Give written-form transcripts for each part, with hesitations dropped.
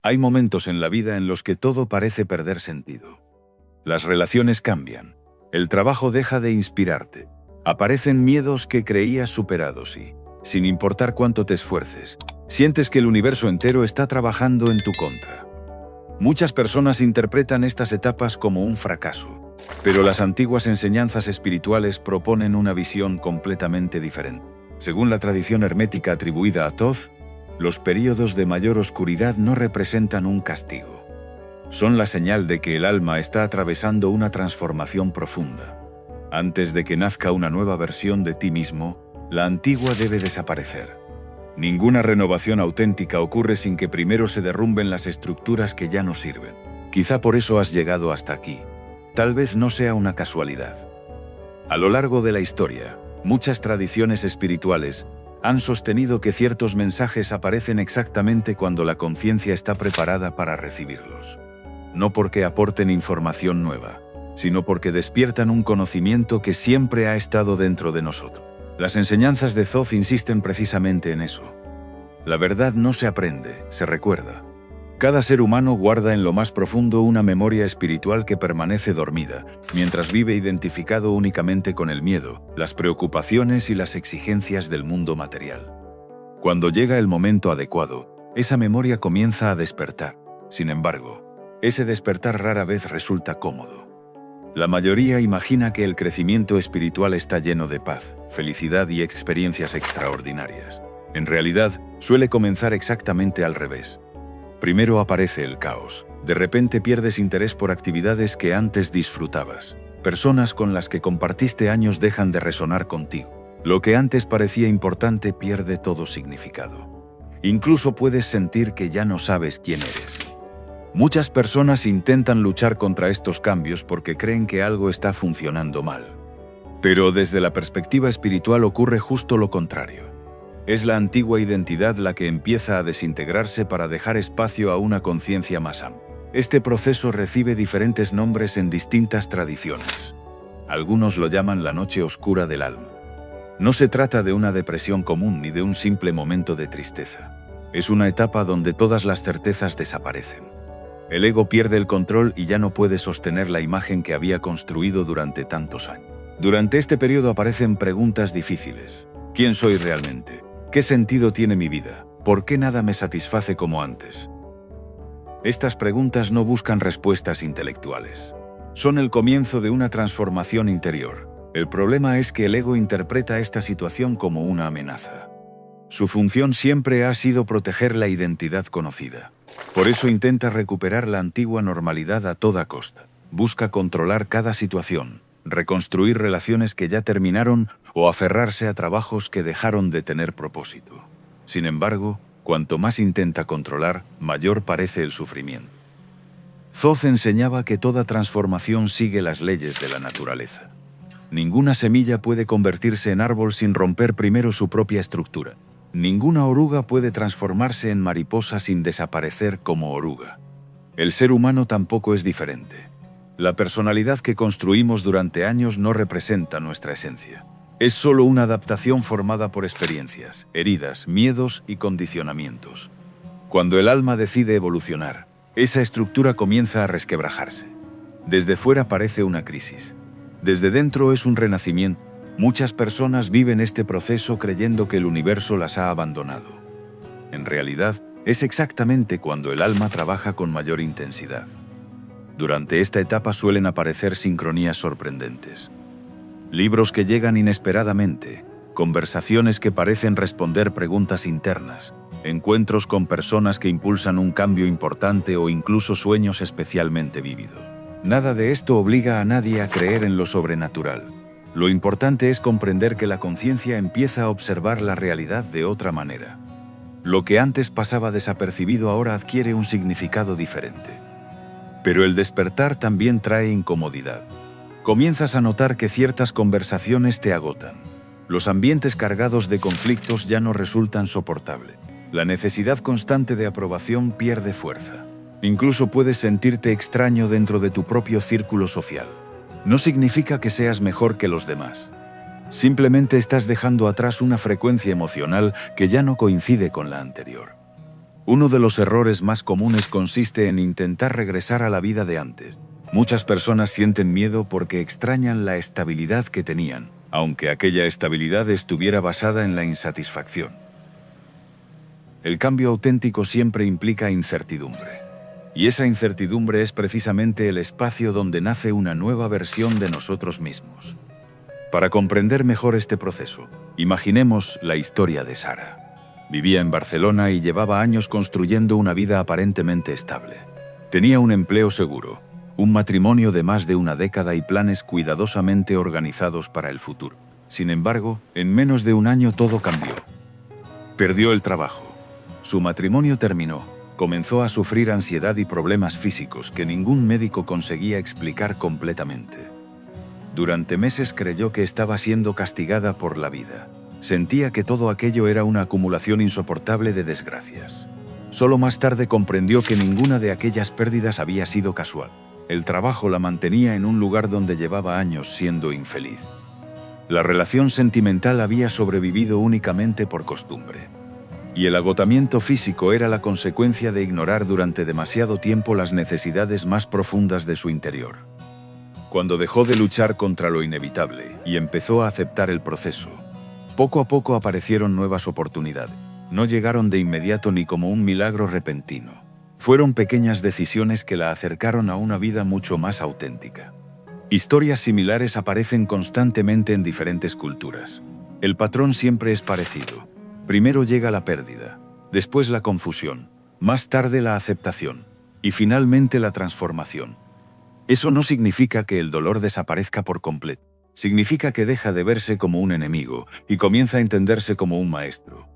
Hay momentos en la vida en los que todo parece perder sentido. Las relaciones cambian. El trabajo deja de inspirarte. Aparecen miedos que creías superados y, sin importar cuánto te esfuerces, sientes que el universo entero está trabajando en tu contra. Muchas personas interpretan estas etapas como un fracaso, pero las antiguas enseñanzas espirituales proponen una visión completamente diferente. Según la tradición hermética atribuida a Thoth, los períodos de mayor oscuridad no representan un castigo. Son la señal de que el alma está atravesando una transformación profunda. Antes de que nazca una nueva versión de ti mismo, la antigua debe desaparecer. Ninguna renovación auténtica ocurre sin que primero se derrumben las estructuras que ya no sirven. Quizá por eso has llegado hasta aquí. Tal vez no sea una casualidad. A lo largo de la historia, muchas tradiciones espirituales han sostenido que ciertos mensajes aparecen exactamente cuando la conciencia está preparada para recibirlos. No porque aporten información nueva, sino porque despiertan un conocimiento que siempre ha estado dentro de nosotros. Las enseñanzas de Thoth insisten precisamente en eso. La verdad no se aprende, se recuerda. Cada ser humano guarda en lo más profundo una memoria espiritual que permanece dormida, mientras vive identificado únicamente con el miedo, las preocupaciones y las exigencias del mundo material. Cuando llega el momento adecuado, esa memoria comienza a despertar. Sin embargo, ese despertar rara vez resulta cómodo. La mayoría imagina que el crecimiento espiritual está lleno de paz, felicidad y experiencias extraordinarias. En realidad, suele comenzar exactamente al revés. Primero aparece el caos. De repente pierdes interés por actividades que antes disfrutabas. Personas con las que compartiste años dejan de resonar contigo. Lo que antes parecía importante pierde todo significado. Incluso puedes sentir que ya no sabes quién eres. Muchas personas intentan luchar contra estos cambios porque creen que algo está funcionando mal. Pero desde la perspectiva espiritual ocurre justo lo contrario. Es la antigua identidad la que empieza a desintegrarse para dejar espacio a una conciencia más amplia. Este proceso recibe diferentes nombres en distintas tradiciones. Algunos lo llaman la noche oscura del alma. No se trata de una depresión común ni de un simple momento de tristeza. Es una etapa donde todas las certezas desaparecen. El ego pierde el control y ya no puede sostener la imagen que había construido durante tantos años. Durante este periodo aparecen preguntas difíciles. ¿Quién soy realmente? ¿Qué sentido tiene mi vida? ¿Por qué nada me satisface como antes? Estas preguntas no buscan respuestas intelectuales. Son el comienzo de una transformación interior. El problema es que el ego interpreta esta situación como una amenaza. Su función siempre ha sido proteger la identidad conocida. Por eso intenta recuperar la antigua normalidad a toda costa. Busca controlar cada situación, reconstruir relaciones que ya terminaron o aferrarse a trabajos que dejaron de tener propósito. Sin embargo, cuanto más intenta controlar, mayor parece el sufrimiento. Thoth enseñaba que toda transformación sigue las leyes de la naturaleza. Ninguna semilla puede convertirse en árbol sin romper primero su propia estructura. Ninguna oruga puede transformarse en mariposa sin desaparecer como oruga. El ser humano tampoco es diferente. La personalidad que construimos durante años no representa nuestra esencia. Es solo una adaptación formada por experiencias, heridas, miedos y condicionamientos. Cuando el alma decide evolucionar, esa estructura comienza a resquebrajarse. Desde fuera parece una crisis. Desde dentro es un renacimiento. Muchas personas viven este proceso creyendo que el universo las ha abandonado. En realidad, es exactamente cuando el alma trabaja con mayor intensidad. Durante esta etapa suelen aparecer sincronías sorprendentes. Libros que llegan inesperadamente, conversaciones que parecen responder preguntas internas, encuentros con personas que impulsan un cambio importante o incluso sueños especialmente vívidos. Nada de esto obliga a nadie a creer en lo sobrenatural. Lo importante es comprender que la conciencia empieza a observar la realidad de otra manera. Lo que antes pasaba desapercibido ahora adquiere un significado diferente. Pero el despertar también trae incomodidad. Comienzas a notar que ciertas conversaciones te agotan. Los ambientes cargados de conflictos ya no resultan soportables. La necesidad constante de aprobación pierde fuerza. Incluso puedes sentirte extraño dentro de tu propio círculo social. No significa que seas mejor que los demás. Simplemente estás dejando atrás una frecuencia emocional que ya no coincide con la anterior. Uno de los errores más comunes consiste en intentar regresar a la vida de antes. Muchas personas sienten miedo porque extrañan la estabilidad que tenían, aunque aquella estabilidad estuviera basada en la insatisfacción. El cambio auténtico siempre implica incertidumbre. Y esa incertidumbre es precisamente el espacio donde nace una nueva versión de nosotros mismos. Para comprender mejor este proceso, imaginemos la historia de Sara. Vivía en Barcelona y llevaba años construyendo una vida aparentemente estable. Tenía un empleo seguro, un matrimonio de más de una década y planes cuidadosamente organizados para el futuro. Sin embargo, en menos de un año todo cambió. Perdió el trabajo. Su matrimonio terminó. Comenzó a sufrir ansiedad y problemas físicos que ningún médico conseguía explicar completamente. Durante meses creyó que estaba siendo castigada por la vida. Sentía que todo aquello era una acumulación insoportable de desgracias. Solo más tarde comprendió que ninguna de aquellas pérdidas había sido casual. El trabajo la mantenía en un lugar donde llevaba años siendo infeliz. La relación sentimental había sobrevivido únicamente por costumbre. Y el agotamiento físico era la consecuencia de ignorar durante demasiado tiempo las necesidades más profundas de su interior. Cuando dejó de luchar contra lo inevitable y empezó a aceptar el proceso, poco a poco aparecieron nuevas oportunidades. No llegaron de inmediato ni como un milagro repentino. Fueron pequeñas decisiones que la acercaron a una vida mucho más auténtica. Historias similares aparecen constantemente en diferentes culturas. El patrón siempre es parecido. Primero llega la pérdida, después la confusión, más tarde la aceptación y finalmente la transformación. Eso no significa que el dolor desaparezca por completo. Significa que deja de verse como un enemigo y comienza a entenderse como un maestro.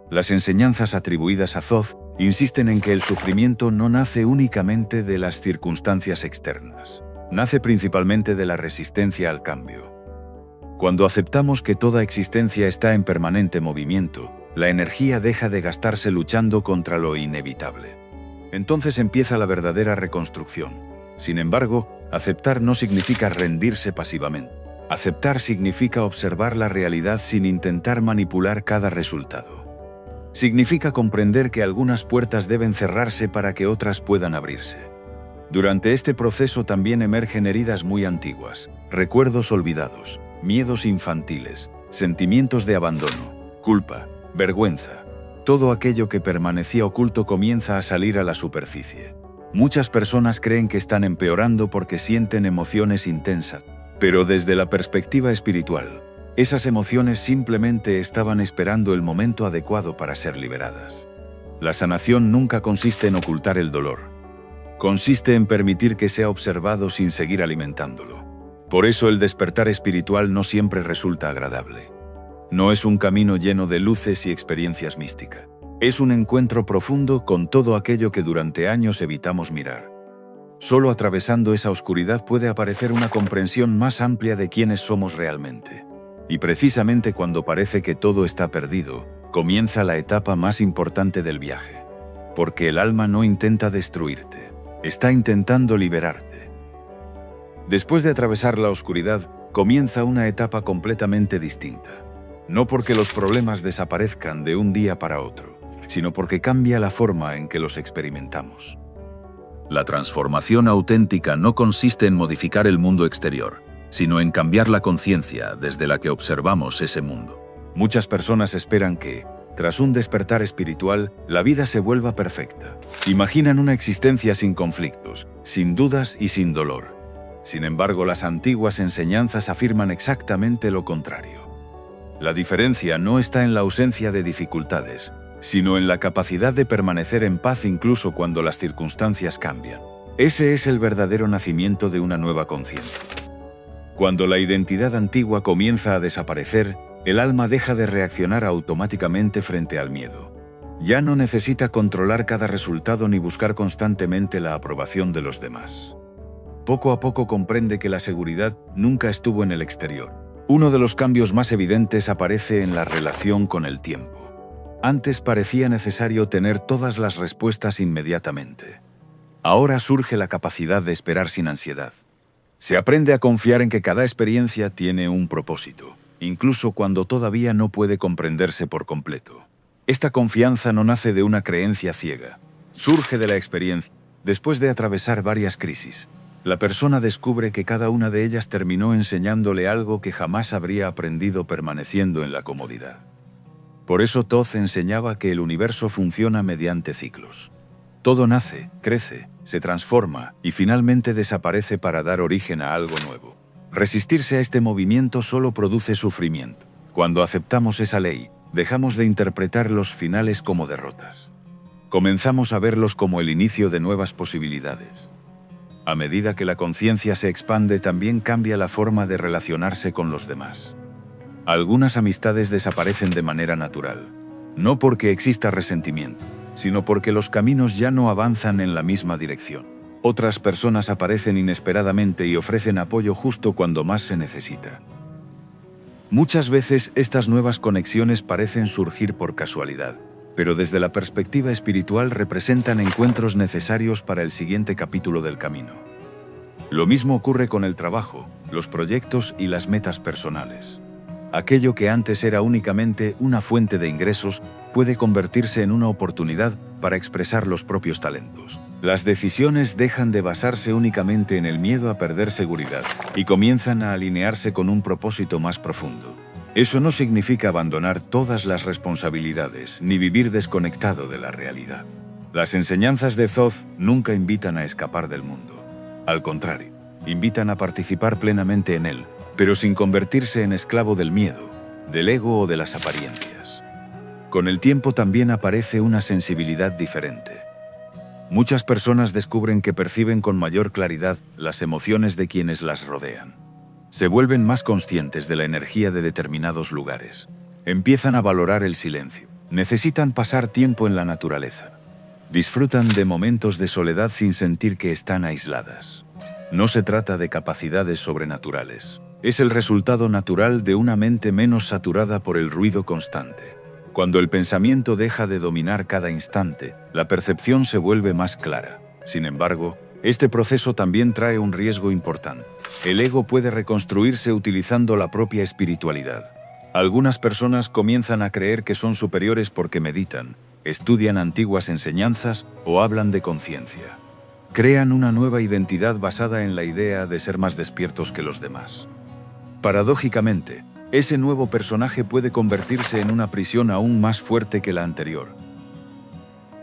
Las enseñanzas atribuidas a Thoth insisten en que el sufrimiento no nace únicamente de las circunstancias externas. Nace principalmente de la resistencia al cambio. Cuando aceptamos que toda existencia está en permanente movimiento, la energía deja de gastarse luchando contra lo inevitable. Entonces empieza la verdadera reconstrucción. Sin embargo, aceptar no significa rendirse pasivamente. Aceptar significa observar la realidad sin intentar manipular cada resultado. Significa comprender que algunas puertas deben cerrarse para que otras puedan abrirse. Durante este proceso también emergen heridas muy antiguas, recuerdos olvidados, miedos infantiles, sentimientos de abandono, culpa, vergüenza. Todo aquello que permanecía oculto comienza a salir a la superficie. Muchas personas creen que están empeorando porque sienten emociones intensas, pero desde la perspectiva espiritual, esas emociones simplemente estaban esperando el momento adecuado para ser liberadas. La sanación nunca consiste en ocultar el dolor. Consiste en permitir que sea observado sin seguir alimentándolo. Por eso el despertar espiritual no siempre resulta agradable. No es un camino lleno de luces y experiencias místicas. Es un encuentro profundo con todo aquello que durante años evitamos mirar. Solo atravesando esa oscuridad puede aparecer una comprensión más amplia de quiénes somos realmente. Y precisamente cuando parece que todo está perdido, comienza la etapa más importante del viaje. Porque el alma no intenta destruirte, está intentando liberarte. Después de atravesar la oscuridad, comienza una etapa completamente distinta. No porque los problemas desaparezcan de un día para otro, sino porque cambia la forma en que los experimentamos. La transformación auténtica no consiste en modificar el mundo exterior, sino en cambiar la conciencia desde la que observamos ese mundo. Muchas personas esperan que, tras un despertar espiritual, la vida se vuelva perfecta. Imaginan una existencia sin conflictos, sin dudas y sin dolor. Sin embargo, las antiguas enseñanzas afirman exactamente lo contrario. La diferencia no está en la ausencia de dificultades, sino en la capacidad de permanecer en paz incluso cuando las circunstancias cambian. Ese es el verdadero nacimiento de una nueva conciencia. Cuando la identidad antigua comienza a desaparecer, el alma deja de reaccionar automáticamente frente al miedo. Ya no necesita controlar cada resultado ni buscar constantemente la aprobación de los demás. Poco a poco comprende que la seguridad nunca estuvo en el exterior. Uno de los cambios más evidentes aparece en la relación con el tiempo. Antes parecía necesario tener todas las respuestas inmediatamente. Ahora surge la capacidad de esperar sin ansiedad. Se aprende a confiar en que cada experiencia tiene un propósito, incluso cuando todavía no puede comprenderse por completo. Esta confianza no nace de una creencia ciega. Surge de la experiencia. Después de atravesar varias crisis, la persona descubre que cada una de ellas terminó enseñándole algo que jamás habría aprendido permaneciendo en la comodidad. Por eso Thoth enseñaba que el universo funciona mediante ciclos. Todo nace, crece, se transforma y finalmente desaparece para dar origen a algo nuevo. Resistirse a este movimiento solo produce sufrimiento. Cuando aceptamos esa ley, dejamos de interpretar los finales como derrotas. Comenzamos a verlos como el inicio de nuevas posibilidades. A medida que la conciencia se expande, también cambia la forma de relacionarse con los demás. Algunas amistades desaparecen de manera natural, no porque exista resentimiento, sino porque los caminos ya no avanzan en la misma dirección. Otras personas aparecen inesperadamente y ofrecen apoyo justo cuando más se necesita. Muchas veces estas nuevas conexiones parecen surgir por casualidad, pero desde la perspectiva espiritual representan encuentros necesarios para el siguiente capítulo del camino. Lo mismo ocurre con el trabajo, los proyectos y las metas personales. Aquello que antes era únicamente una fuente de ingresos puede convertirse en una oportunidad para expresar los propios talentos. Las decisiones dejan de basarse únicamente en el miedo a perder seguridad y comienzan a alinearse con un propósito más profundo. Eso no significa abandonar todas las responsabilidades ni vivir desconectado de la realidad. Las enseñanzas de Thoth nunca invitan a escapar del mundo. Al contrario, invitan a participar plenamente en él, pero sin convertirse en esclavo del miedo, del ego o de las apariencias. Con el tiempo también aparece una sensibilidad diferente. Muchas personas descubren que perciben con mayor claridad las emociones de quienes las rodean. Se vuelven más conscientes de la energía de determinados lugares. Empiezan a valorar el silencio. Necesitan pasar tiempo en la naturaleza. Disfrutan de momentos de soledad sin sentir que están aisladas. No se trata de capacidades sobrenaturales. Es el resultado natural de una mente menos saturada por el ruido constante. Cuando el pensamiento deja de dominar cada instante, la percepción se vuelve más clara. Sin embargo, este proceso también trae un riesgo importante. El ego puede reconstruirse utilizando la propia espiritualidad. Algunas personas comienzan a creer que son superiores porque meditan, estudian antiguas enseñanzas o hablan de conciencia. Crean una nueva identidad basada en la idea de ser más despiertos que los demás. Paradójicamente, ese nuevo personaje puede convertirse en una prisión aún más fuerte que la anterior.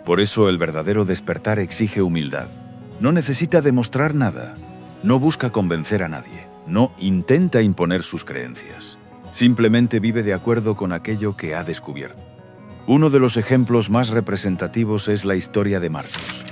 Por eso el verdadero despertar exige humildad. No necesita demostrar nada, no busca convencer a nadie, no intenta imponer sus creencias. Simplemente vive de acuerdo con aquello que ha descubierto. Uno de los ejemplos más representativos es la historia de Marcos.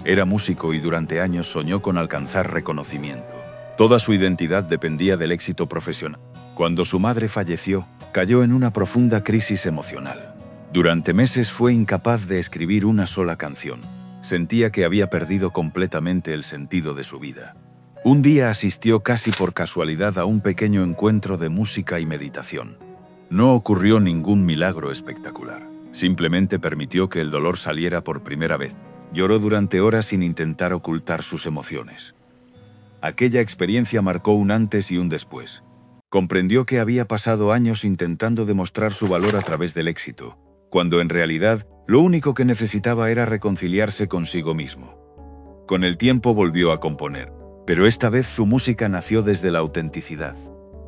Era músico y durante años soñó con alcanzar reconocimiento. Toda su identidad dependía del éxito profesional. Cuando su madre falleció, cayó en una profunda crisis emocional. Durante meses fue incapaz de escribir una sola canción. Sentía que había perdido completamente el sentido de su vida. Un día asistió casi por casualidad a un pequeño encuentro de música y meditación. No ocurrió ningún milagro espectacular. Simplemente permitió que el dolor saliera por primera vez. Lloró durante horas sin intentar ocultar sus emociones. Aquella experiencia marcó un antes y un después. Comprendió que había pasado años intentando demostrar su valor a través del éxito, cuando en realidad lo único que necesitaba era reconciliarse consigo mismo. Con el tiempo volvió a componer, pero esta vez su música nació desde la autenticidad,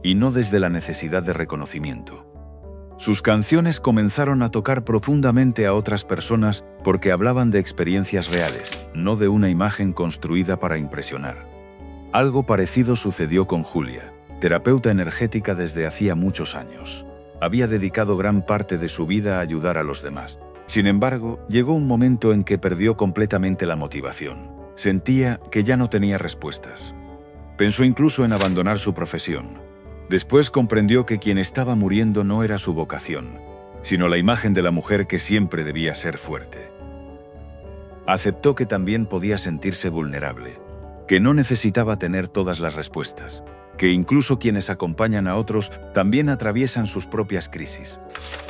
y no desde la necesidad de reconocimiento. Sus canciones comenzaron a tocar profundamente a otras personas porque hablaban de experiencias reales, no de una imagen construida para impresionar. Algo parecido sucedió con Julia, terapeuta energética desde hacía muchos años. Había dedicado gran parte de su vida a ayudar a los demás. Sin embargo, llegó un momento en que perdió completamente la motivación. Sentía que ya no tenía respuestas. Pensó incluso en abandonar su profesión. Después comprendió que quien estaba muriendo no era su vocación, sino la imagen de la mujer que siempre debía ser fuerte. Aceptó que también podía sentirse vulnerable, que no necesitaba tener todas las respuestas, que incluso quienes acompañan a otros también atraviesan sus propias crisis.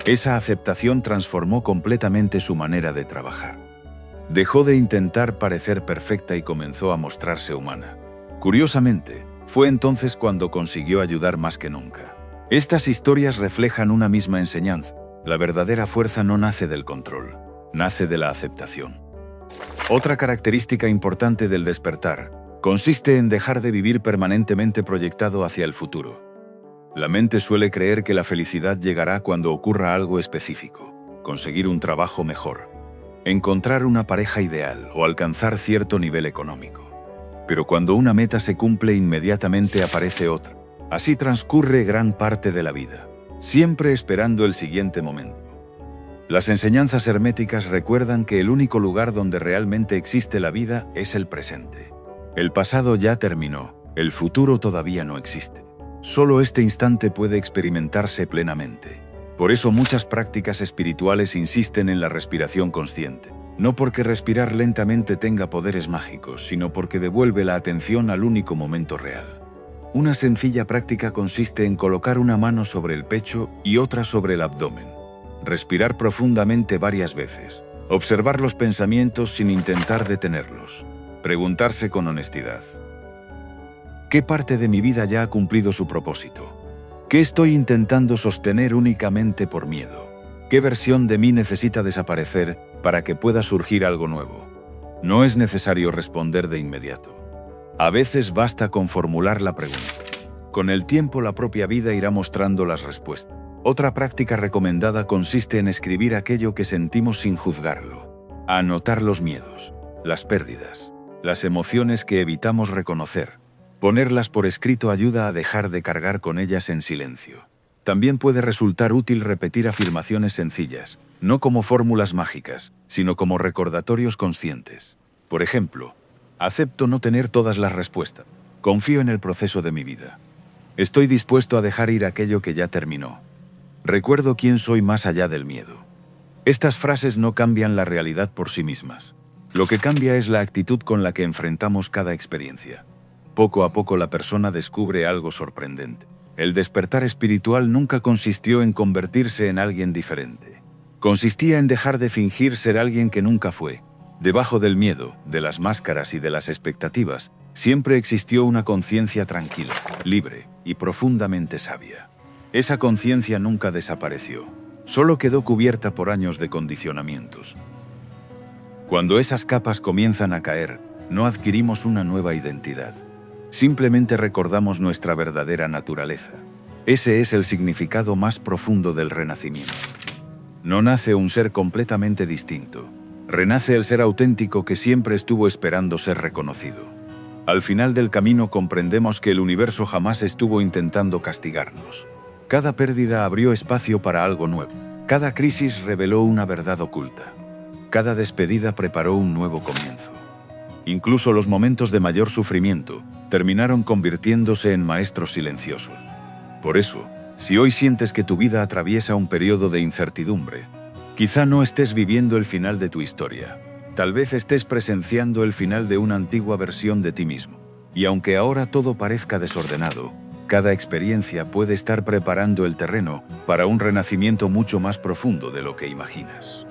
Esa aceptación transformó completamente su manera de trabajar. Dejó de intentar parecer perfecta y comenzó a mostrarse humana. Curiosamente, fue entonces cuando consiguió ayudar más que nunca. Estas historias reflejan una misma enseñanza. La verdadera fuerza no nace del control, nace de la aceptación. Otra característica importante del despertar consiste en dejar de vivir permanentemente proyectado hacia el futuro. La mente suele creer que la felicidad llegará cuando ocurra algo específico, conseguir un trabajo mejor, encontrar una pareja ideal o alcanzar cierto nivel económico. Pero cuando una meta se cumple, inmediatamente aparece otra. Así transcurre gran parte de la vida, siempre esperando el siguiente momento. Las enseñanzas herméticas recuerdan que el único lugar donde realmente existe la vida es el presente. El pasado ya terminó, el futuro todavía no existe. Solo este instante puede experimentarse plenamente. Por eso muchas prácticas espirituales insisten en la respiración consciente. No porque respirar lentamente tenga poderes mágicos, sino porque devuelve la atención al único momento real. Una sencilla práctica consiste en colocar una mano sobre el pecho y otra sobre el abdomen. Respirar profundamente varias veces. Observar los pensamientos sin intentar detenerlos. Preguntarse con honestidad: ¿qué parte de mi vida ya ha cumplido su propósito? ¿Qué estoy intentando sostener únicamente por miedo? ¿Qué versión de mí necesita desaparecer para que pueda surgir algo nuevo? No es necesario responder de inmediato. A veces basta con formular la pregunta. Con el tiempo la propia vida irá mostrando las respuestas. Otra práctica recomendada consiste en escribir aquello que sentimos sin juzgarlo. Anotar los miedos, las pérdidas, las emociones que evitamos reconocer. Ponerlas por escrito ayuda a dejar de cargar con ellas en silencio. También puede resultar útil repetir afirmaciones sencillas, no como fórmulas mágicas, sino como recordatorios conscientes. Por ejemplo, acepto no tener todas las respuestas. Confío en el proceso de mi vida. Estoy dispuesto a dejar ir aquello que ya terminó. Recuerdo quién soy más allá del miedo. Estas frases no cambian la realidad por sí mismas. Lo que cambia es la actitud con la que enfrentamos cada experiencia. Poco a poco la persona descubre algo sorprendente. El despertar espiritual nunca consistió en convertirse en alguien diferente. Consistía en dejar de fingir ser alguien que nunca fue. Debajo del miedo, de las máscaras y de las expectativas, siempre existió una conciencia tranquila, libre y profundamente sabia. Esa conciencia nunca desapareció, solo quedó cubierta por años de condicionamientos. Cuando esas capas comienzan a caer, no adquirimos una nueva identidad. Simplemente recordamos nuestra verdadera naturaleza. Ese es el significado más profundo del renacimiento. No nace un ser completamente distinto. Renace el ser auténtico que siempre estuvo esperando ser reconocido. Al final del camino comprendemos que el universo jamás estuvo intentando castigarnos. Cada pérdida abrió espacio para algo nuevo. Cada crisis reveló una verdad oculta. Cada despedida preparó un nuevo comienzo. Incluso los momentos de mayor sufrimiento terminaron convirtiéndose en maestros silenciosos. Por eso, si hoy sientes que tu vida atraviesa un periodo de incertidumbre, quizá no estés viviendo el final de tu historia. Tal vez estés presenciando el final de una antigua versión de ti mismo. Y aunque ahora todo parezca desordenado, cada experiencia puede estar preparando el terreno para un renacimiento mucho más profundo de lo que imaginas.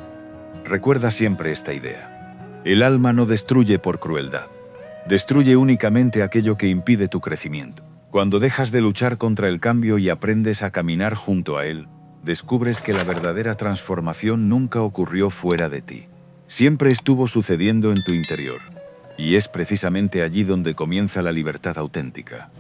Recuerda siempre esta idea. El alma no destruye por crueldad. Destruye únicamente aquello que impide tu crecimiento. Cuando dejas de luchar contra el cambio y aprendes a caminar junto a él, descubres que la verdadera transformación nunca ocurrió fuera de ti. Siempre estuvo sucediendo en tu interior. Y es precisamente allí donde comienza la libertad auténtica.